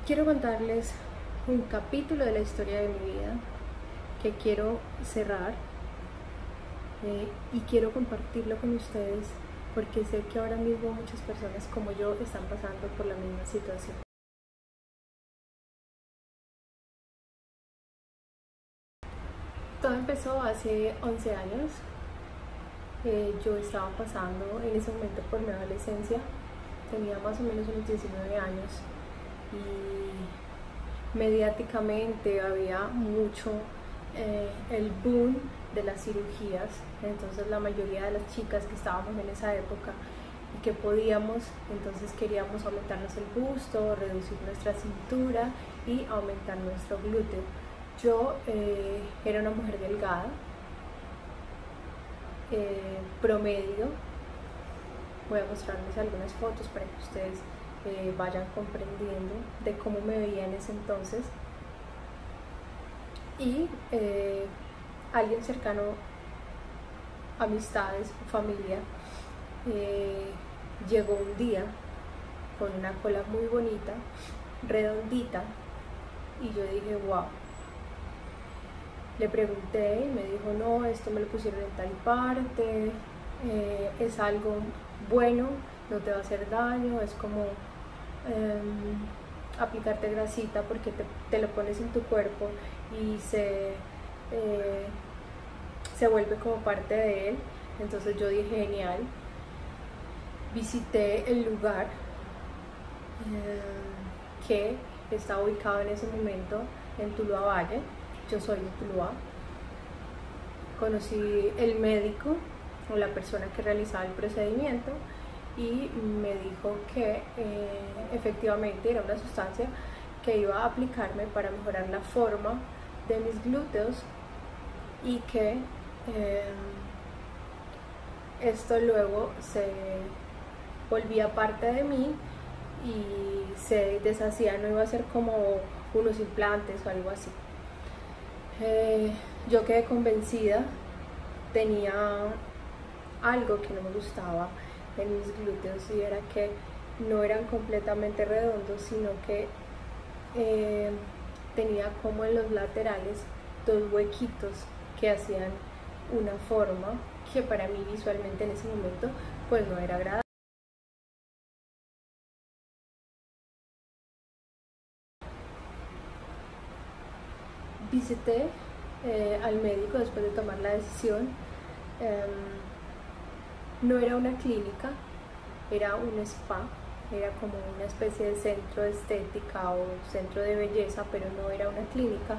Quiero contarles un capítulo de la historia de mi vida que quiero cerrar y quiero compartirlo con ustedes porque sé que ahora mismo muchas personas como yo están pasando por la misma situación. Todo empezó hace 11 años. Yo estaba pasando en ese momento por mi adolescencia, tenía más o menos unos 19 años y mediáticamente había mucho el boom de las cirugías. Entonces la mayoría de las chicas que estábamos en esa época y que podíamos, entonces queríamos aumentarnos el busto, reducir nuestra cintura y aumentar nuestro glúteo. Yo era una mujer delgada, promedio. Voy a mostrarles algunas fotos para que ustedes vayan comprendiendo de cómo me veía en ese entonces. Y alguien cercano, amistades, familia, llegó un día con una cola muy bonita, redondita, y yo dije, wow. Le pregunté y me dijo, no, esto me lo pusieron en tal parte, es algo bueno, no te va a hacer daño, es como aplicarte grasita porque te lo pones en tu cuerpo y se vuelve como parte de él. Entonces yo dije, genial. Visité el lugar que estaba ubicado en ese momento en Tuluá Valle. Yo soy de Tuluá. Conocí el médico o la persona que realizaba el procedimiento y me dijo que efectivamente era una sustancia que iba a aplicarme para mejorar la forma de mis glúteos y que esto luego se volvía parte de mí y se deshacía, no iba a ser como unos implantes o algo así. Yo quedé convencida, tenía algo que no me gustaba en mis glúteos y era que no eran completamente redondos, sino que tenía como en los laterales dos huequitos que hacían una forma que para mí visualmente en ese momento pues no era agradable. Visité al médico después de tomar la decisión. No era una clínica, era un spa, era como una especie de centro de estética o centro de belleza, pero no era una clínica.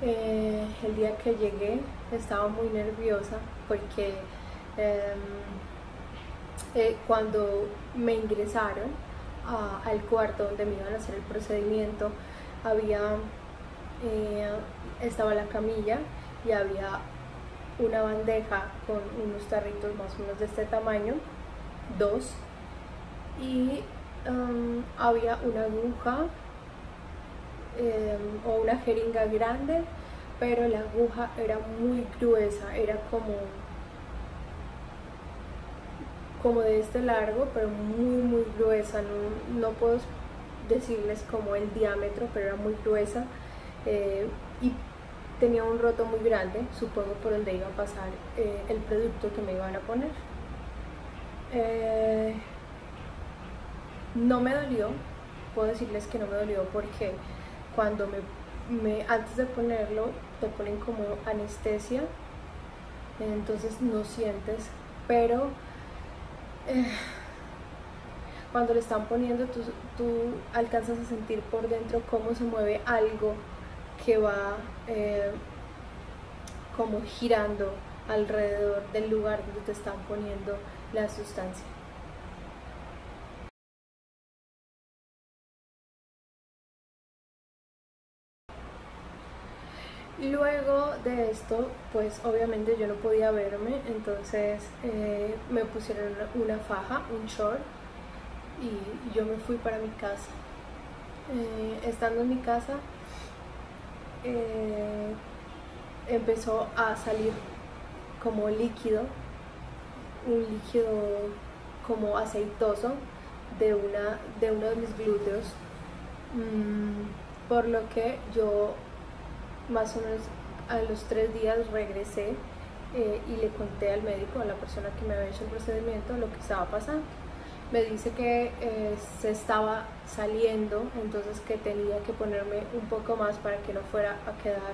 El día que llegué estaba muy nerviosa porque cuando me ingresaron al cuarto donde me iban a hacer el procedimiento, estaba la camilla y había una bandeja con unos tarritos más o menos de este tamaño, dos, y había una aguja o una jeringa grande, pero la aguja era muy gruesa, era como de este largo, pero muy gruesa. No puedo decirles como el diámetro, pero era muy gruesa y tenía un roto muy grande, supongo por donde iba a pasar el producto que me iban a poner. No me dolió, puedo decirles que no me dolió porque cuando antes de ponerlo te ponen como anestesia, entonces no sientes, pero cuando le están poniendo tú alcanzas a sentir por dentro cómo se mueve algo que va como girando alrededor del lugar donde te están poniendo la sustancia. Luego de esto, pues obviamente yo no podía verme, entonces me pusieron una faja, un short, y yo me fui para mi casa. Estando en mi casa, empezó a salir como líquido, un líquido como aceitoso de uno de mis glúteos. por lo que yo más o menos a los 3 días regresé y le conté al médico, a la persona que me había hecho el procedimiento, lo que estaba pasando. Me dice que se estaba saliendo, entonces que tenía que ponerme un poco más para que no fuera a quedar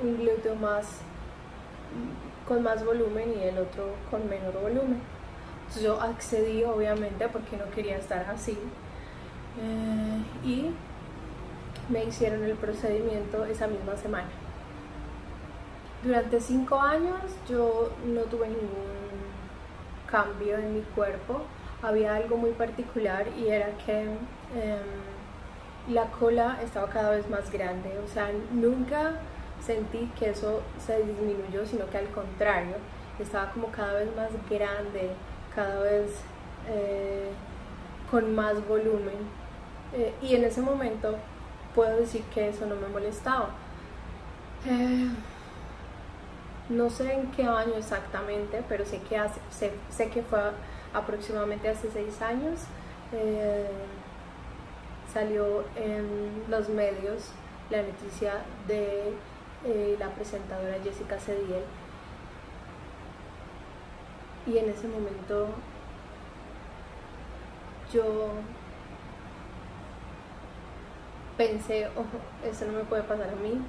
un glúteo con más volumen y el otro con menor volumen. Entonces yo accedí, obviamente, porque no quería estar así, y me hicieron el procedimiento esa misma semana. Durante 5 años yo no tuve ningún cambio en mi cuerpo. Había algo muy particular y era que la cola estaba cada vez más grande, o sea, nunca sentí que eso se disminuyó, sino que al contrario, estaba como cada vez más grande, cada vez con más volumen, y en ese momento puedo decir que eso no me molestaba. No sé en qué año exactamente, pero sé que fue aproximadamente hace 6 años. Salió en los medios la noticia de la presentadora Jessica Cediel, y en ese momento yo pensé, ojo, esto no me puede pasar a mí,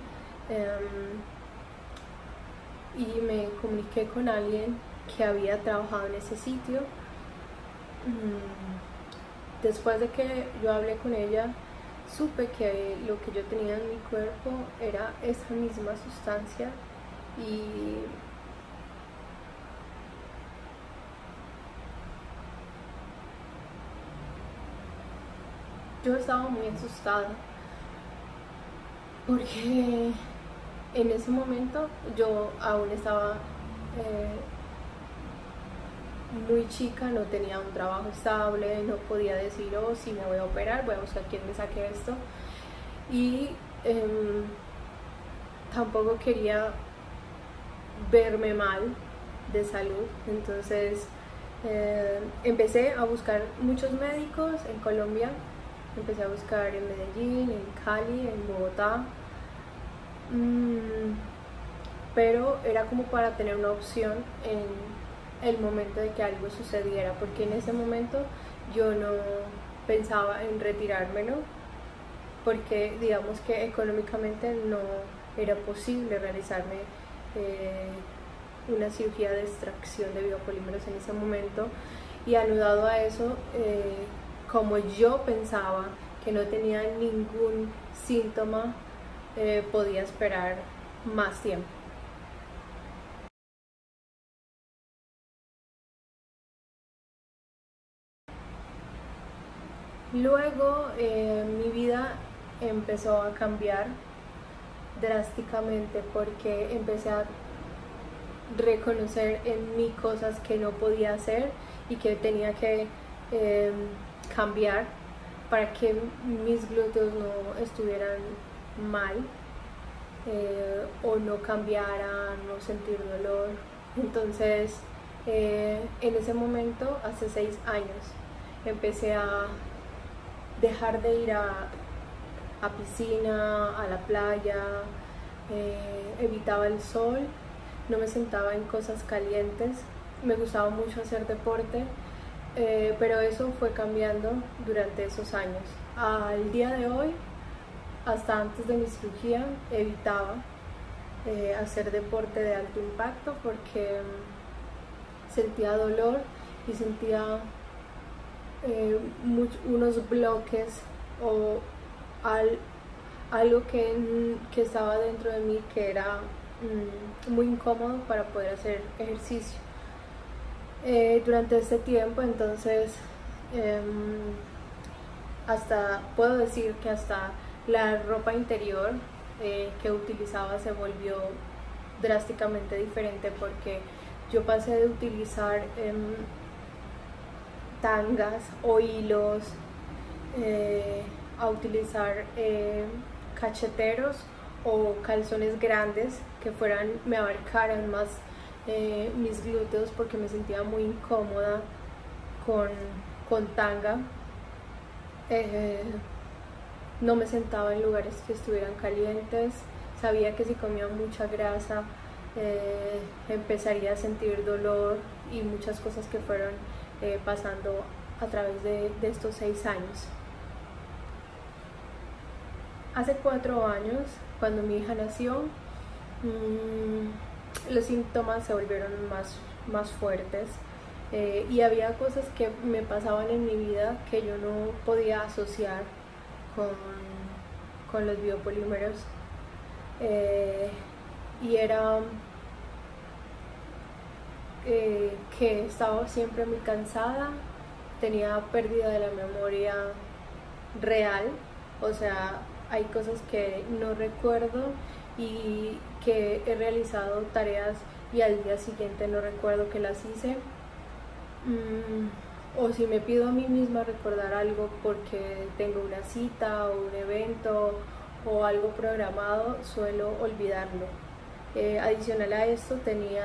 y me comuniqué con alguien que había trabajado en ese sitio. Después de que yo hablé con ella, supe que lo que yo tenía en mi cuerpo era esa misma sustancia, y yo estaba muy asustada porque en ese momento yo aún estaba muy chica, no tenía un trabajo estable, no podía decir, oh, si me voy a operar, voy a buscar quién me saque esto, y tampoco quería verme mal de salud. Entonces empecé a buscar muchos médicos en Colombia, empecé a buscar en Medellín, en Cali, en Bogotá, pero era como para tener una opción en el momento de que algo sucediera, porque en ese momento yo no pensaba en retirármelo, porque digamos que económicamente no era posible realizarme una cirugía de extracción de biopolímeros en ese momento. Y anudado a eso, como yo pensaba que no tenía ningún síntoma, podía esperar más tiempo. Luego mi vida empezó a cambiar drásticamente porque empecé a reconocer en mí cosas que no podía hacer y que tenía que cambiar para que mis glúteos no estuvieran mal, o no cambiaran, no sentir dolor. Entonces en ese momento, hace 6 años, empecé a dejar de ir a piscina, a la playa, evitaba el sol, no me sentaba en cosas calientes, me gustaba mucho hacer deporte, pero eso fue cambiando durante esos años. Al día de hoy, hasta antes de mi cirugía, evitaba hacer deporte de alto impacto porque sentía dolor y sentía unos bloques o algo que estaba dentro de mí que era muy incómodo para poder hacer ejercicio. Durante este tiempo, entonces, hasta puedo decir que hasta la ropa interior que utilizaba se volvió drásticamente diferente, porque yo pasé de utilizar tangas o hilos a utilizar cacheteros o calzones grandes que me abarcaran más mis glúteos, porque me sentía muy incómoda con tanga. no me sentaba en lugares que estuvieran calientes, sabía que si comía mucha grasa empezaría a sentir dolor y muchas cosas que fueron pasando a través de estos 6 años. Hace 4 años, cuando mi hija nació, los síntomas se volvieron más fuertes y había cosas que me pasaban en mi vida que yo no podía asociar con los biopolímeros y era que estaba siempre muy cansada, tenía pérdida de la memoria real, o sea, hay cosas que no recuerdo y que he realizado tareas y al día siguiente no recuerdo que las hice, o si me pido a mí misma recordar algo porque tengo una cita o un evento o algo programado, suelo olvidarlo. Adicional a esto tenía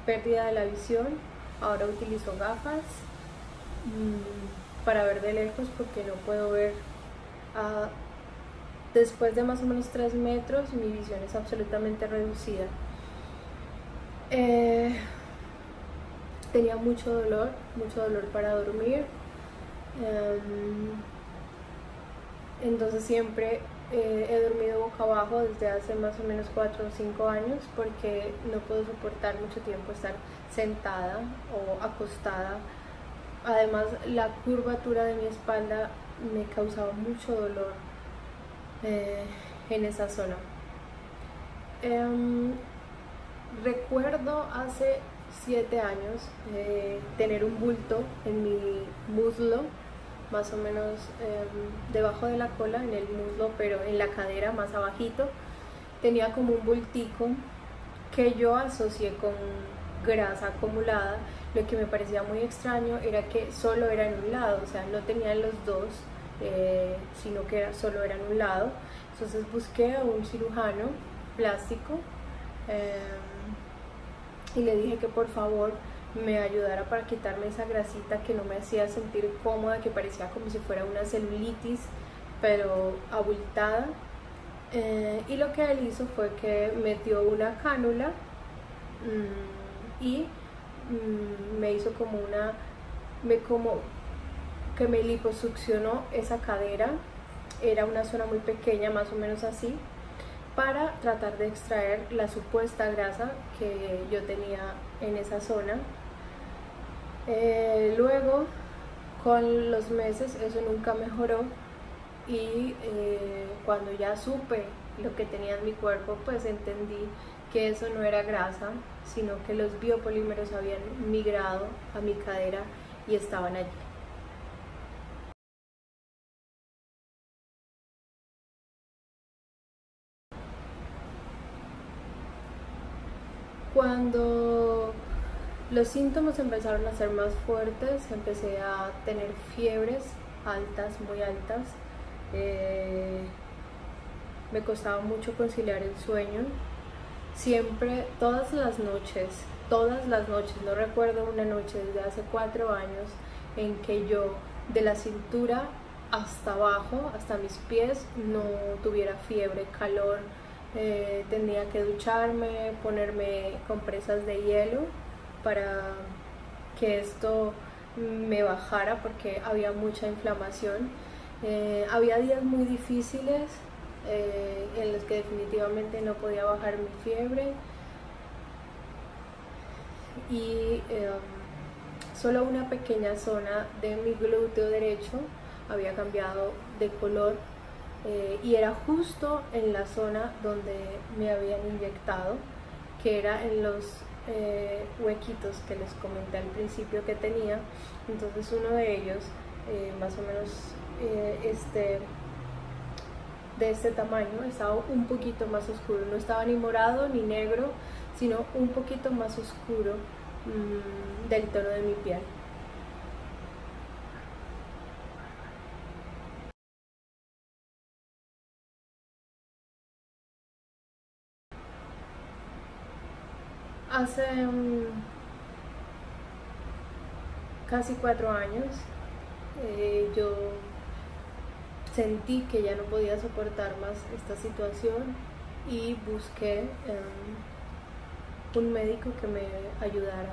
pérdida de la visión, ahora utilizo gafas para ver de lejos porque no puedo ver después de más o menos 3 metros, mi visión es absolutamente reducida. Tenía mucho dolor para dormir, entonces siempre he dormido boca abajo desde hace más o menos 4 o 5 años porque no puedo soportar mucho tiempo estar sentada o acostada. Además, la curvatura de mi espalda me causaba mucho dolor en esa zona. Recuerdo hace 7 años tener un bulto en mi muslo, más o menos debajo de la cola, en el muslo, pero en la cadera más abajito. Tenía como un bultico que yo asocié con grasa acumulada. Lo que me parecía muy extraño era que solo era en un lado, o sea, no tenía los dos, sino que solo era en un lado. Entonces busqué a un cirujano plástico y le dije que por favor me ayudara para quitarme esa grasita que no me hacía sentir cómoda, que parecía como si fuera una celulitis, pero abultada. Y lo que él hizo fue que metió una cánula y me hizo como que me liposuccionó esa cadera. Era una zona muy pequeña, más o menos así, para tratar de extraer la supuesta grasa que yo tenía en esa zona. Luego, con los meses, eso nunca mejoró y cuando ya supe lo que tenía en mi cuerpo, pues entendí que eso no era grasa, sino que los biopolímeros habían migrado a mi cadera y estaban allí. Cuando los síntomas empezaron a ser más fuertes, empecé a tener fiebres altas, muy altas. Me costaba mucho conciliar el sueño. Siempre, todas las noches, no recuerdo una noche desde hace 4 años en que yo de la cintura hasta abajo, hasta mis pies, no tuviera fiebre, calor. Tenía que ducharme, ponerme compresas de hielo para que esto me bajara porque había mucha inflamación. Había días muy difíciles en los que definitivamente no podía bajar mi fiebre y solo una pequeña zona de mi glúteo derecho había cambiado de color. Y era justo en la zona donde me habían inyectado, que era en los huequitos que les comenté al principio que tenía. Entonces uno de ellos, más o menos de este tamaño, estaba un poquito más oscuro, no estaba ni morado ni negro, sino un poquito más oscuro del tono de mi piel. Hace casi 4 años yo sentí que ya no podía soportar más esta situación y busqué un médico que me ayudara.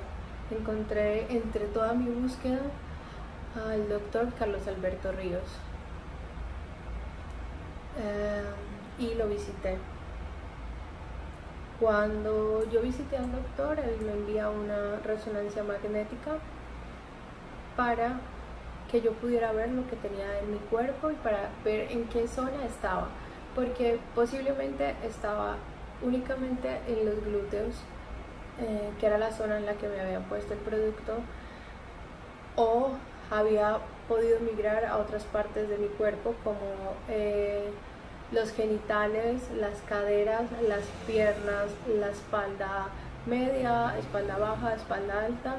Encontré entre toda mi búsqueda al doctor Carlos Alberto Ríos y lo visité. Cuando yo visité al doctor, él me envía una resonancia magnética para que yo pudiera ver lo que tenía en mi cuerpo y para ver en qué zona estaba, porque posiblemente estaba únicamente en los glúteos, que era la zona en la que me habían puesto el producto, o había podido migrar a otras partes de mi cuerpo como los genitales, las caderas, las piernas, la espalda media, espalda baja, espalda alta.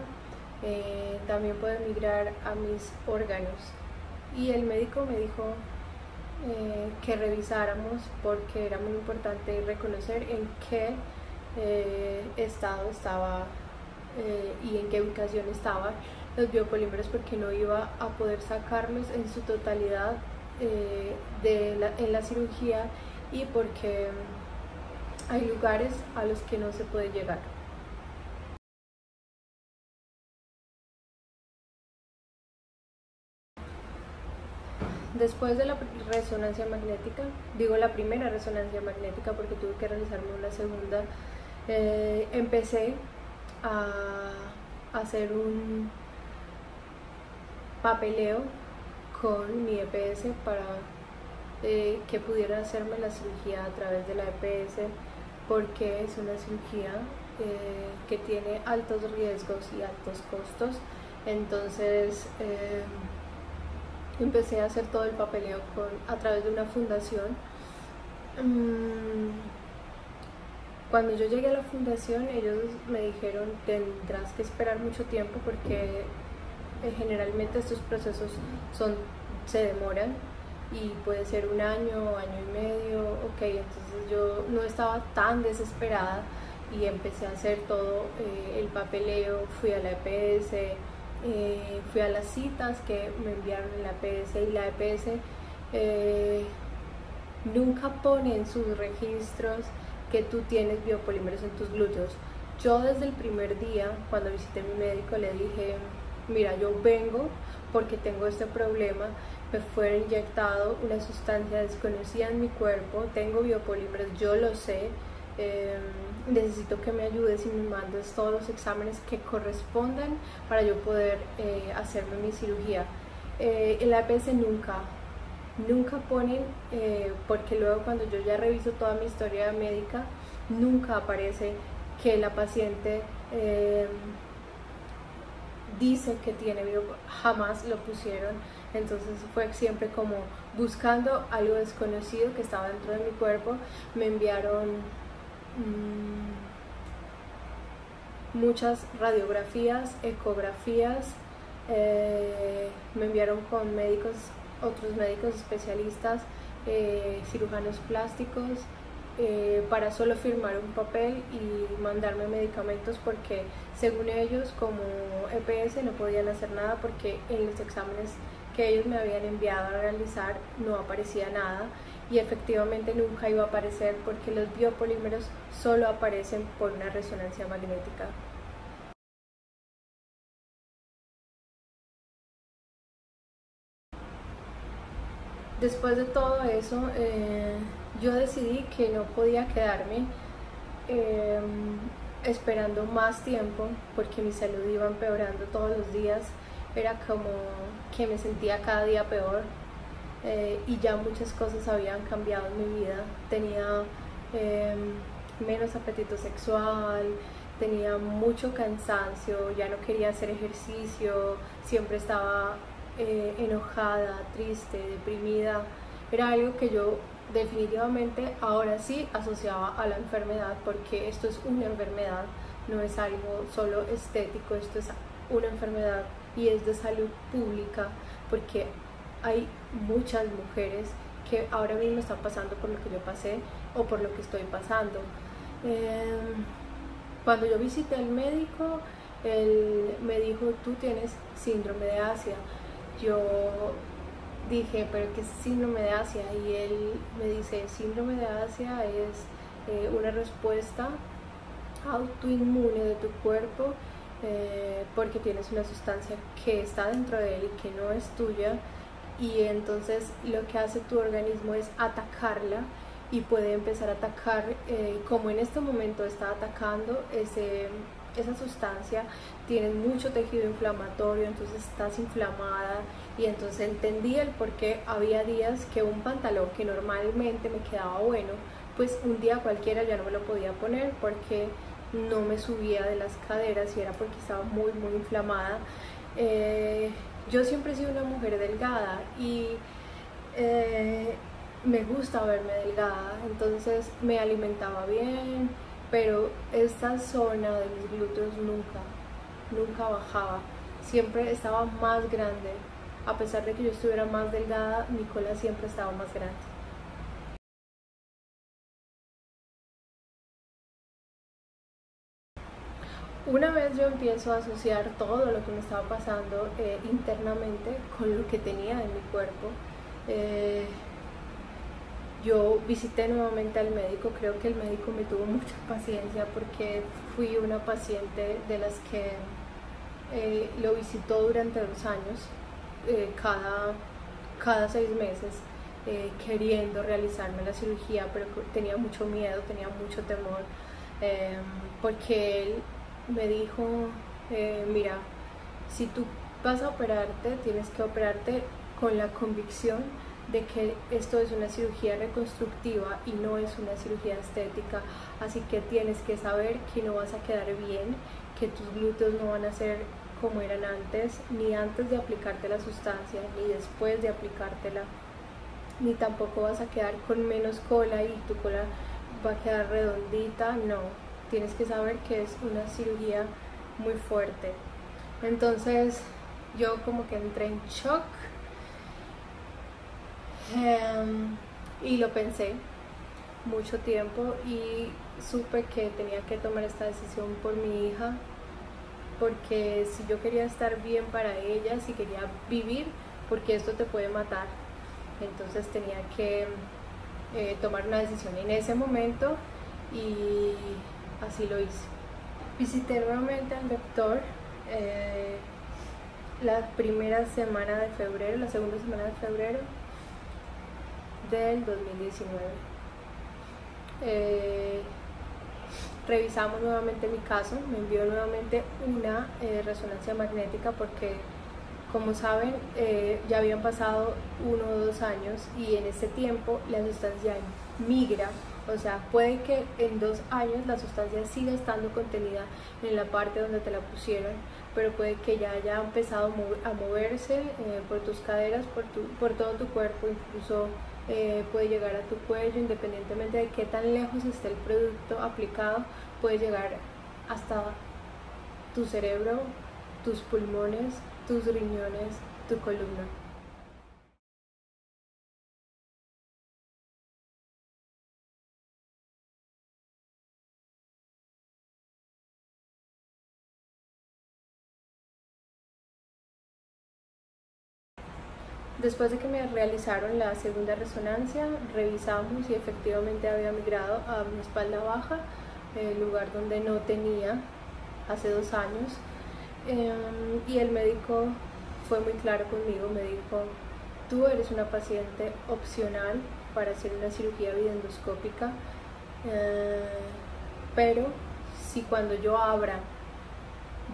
También puede migrar a mis órganos, y el médico me dijo que revisáramos porque era muy importante reconocer en qué estado estaba y en qué ubicación estaban los biopolímeros, porque no iba a poder sacarlos en su totalidad en la cirugía, y porque hay lugares a los que no se puede llegar. Después de la resonancia magnética, digo la primera resonancia magnética porque tuve que realizarme una segunda, empecé a hacer un papeleo con mi EPS para que pudiera hacerme la cirugía a través de la EPS, porque es una cirugía que tiene altos riesgos y altos costos. Entonces empecé a hacer todo el papeleo a través de una fundación. Cuando yo llegué a la fundación, ellos me dijeron: tendrás que esperar mucho tiempo porque generalmente estos procesos se demoran y puede ser un año, año y medio. Ok, entonces yo no estaba tan desesperada y empecé a hacer todo el papeleo. Fui a la EPS, fui a las citas que me enviaron en la EPS, y la EPS nunca pone en sus registros que tú tienes biopolímeros en tus glúteos. Yo desde el primer día, cuando visité a mi médico, le dije: mira, yo vengo porque tengo este problema, me fue inyectado una sustancia desconocida en mi cuerpo, tengo biopolímeros, yo lo sé, necesito que me ayudes y me mandes todos los exámenes que correspondan para yo poder hacerme mi cirugía. En la EPS nunca ponen, porque luego cuando yo ya reviso toda mi historia médica, nunca aparece que la paciente dice que tiene jamás lo pusieron. Entonces fue siempre como buscando algo desconocido que estaba dentro de mi cuerpo. Me enviaron muchas radiografías, ecografías, me enviaron con otros médicos especialistas, cirujanos plásticos, para solo firmar un papel y mandarme medicamentos, porque según ellos, como EPS, no podían hacer nada porque en los exámenes que ellos me habían enviado a realizar no aparecía nada, y efectivamente nunca iba a aparecer porque los biopolímeros solo aparecen por una resonancia magnética. Después de todo eso, yo decidí que no podía quedarme esperando más tiempo, porque mi salud iba empeorando todos los días. Era como que me sentía cada día peor, y ya muchas cosas habían cambiado en mi vida. Tenía menos apetito sexual, tenía mucho cansancio, ya no quería hacer ejercicio, siempre estaba enojada, triste, deprimida. Era algo que yo definitivamente ahora sí asociaba a la enfermedad, porque esto es una enfermedad, no es algo solo estético, esto es una enfermedad y es de salud pública, porque hay muchas mujeres que ahora mismo están pasando por lo que yo pasé o por lo que estoy pasando. Cuando yo visité al médico, él me dijo: tú tienes síndrome de Asia. Yo dije, pero ¿qué es síndrome de Asia? Y él me dice, síndrome de Asia es una respuesta autoinmune de tu cuerpo porque tienes una sustancia que está dentro de él y que no es tuya, y entonces lo que hace tu organismo es atacarla y puede empezar a atacar, como en este momento está atacando esa sustancia. Tienes mucho tejido inflamatorio, entonces estás inflamada, y entonces entendí el por qué había días que un pantalón que normalmente me quedaba bueno, pues un día cualquiera ya no me lo podía poner porque no me subía de las caderas, y era porque estaba muy inflamada. Yo siempre he sido una mujer delgada y me gusta verme delgada, entonces me alimentaba bien, pero esta zona de mis glúteos nunca bajaba, siempre estaba más grande. A pesar de que yo estuviera más delgada, mi cola siempre estaba más grande. Una vez yo empiezo a asociar todo lo que me estaba pasando internamente con lo que tenía en mi cuerpo, yo visité nuevamente al médico. Creo que el médico me tuvo mucha paciencia porque fui una paciente de las que lo visitó durante 2 años, cada 6 meses, queriendo realizarme la cirugía, pero tenía mucho miedo, tenía mucho temor, porque él me dijo, mira, si tú vas a operarte, tienes que operarte con la convicción de que esto es una cirugía reconstructiva y no es una cirugía estética, así que tienes que saber que no vas a quedar bien, que tus glúteos no van a ser como eran antes, ni antes de aplicarte la sustancia, ni después de aplicártela, ni tampoco vas a quedar con menos cola y tu cola va a quedar redondita. No, tienes que saber que es una cirugía muy fuerte. Entonces yo como que entré en shock, y lo pensé mucho tiempo y supe que tenía que tomar esta decisión por mi hija, porque si yo quería estar bien para ella, si quería vivir, porque esto te puede matar, entonces tenía que tomar una decisión en ese momento, y así lo hice. Visité nuevamente al doctor la primera semana de febrero, la segunda semana de febrero del 2019. Revisamos nuevamente mi caso, me envió nuevamente una resonancia magnética porque, como saben, ya habían pasado 1 o 2 años y en este tiempo la sustancia migra. O sea, puede que en 2 años la sustancia siga estando contenida en la parte donde te la pusieron, pero puede que ya haya empezado a moverse por tus caderas, por todo tu cuerpo, incluso puede llegar a tu cuello, independientemente de qué tan lejos esté el producto aplicado, puede llegar hasta tu cerebro, tus pulmones, tus riñones, tu columna. Después de que me realizaron la segunda resonancia, revisamos y efectivamente había migrado a mi espalda baja, el lugar donde no tenía hace 2 años. Y el médico fue muy claro conmigo, me dijo, tú eres una paciente opcional para hacer una cirugía videoendoscópica, pero si cuando yo abra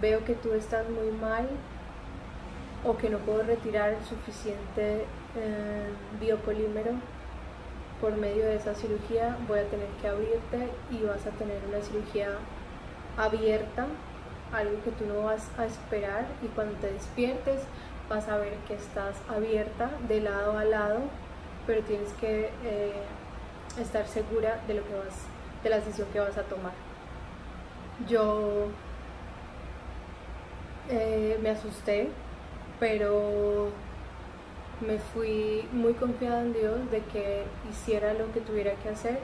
veo que tú estás muy mal, o que no puedo retirar el suficiente biopolímero por medio de esa cirugía, voy a tener que abrirte y vas a tener una cirugía abierta, algo que tú no vas a esperar, y cuando te despiertes vas a ver que estás abierta de lado a lado, pero tienes que estar segura de de la decisión que vas a tomar. Yo me asusté, pero me fui muy confiada en Dios de que hiciera lo que tuviera que hacer,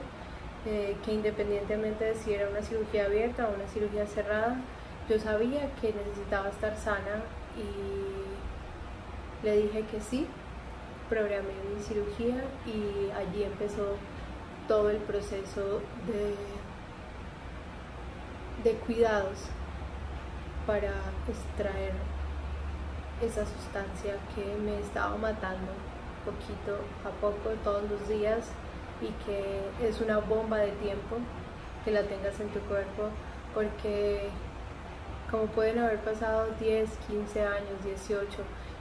que independientemente de si era una cirugía abierta o una cirugía cerrada, yo sabía que necesitaba estar sana, y le dije que sí. programé mi cirugía y allí empezó todo el proceso de cuidados para extraer esa sustancia que me estaba matando poquito a poco todos los días, y que es una bomba de tiempo que la tengas en tu cuerpo, porque como pueden haber pasado 10, 15 años, 18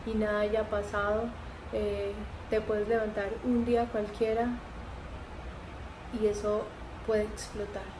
y nada haya pasado, te puedes levantar un día cualquiera y eso puede explotar.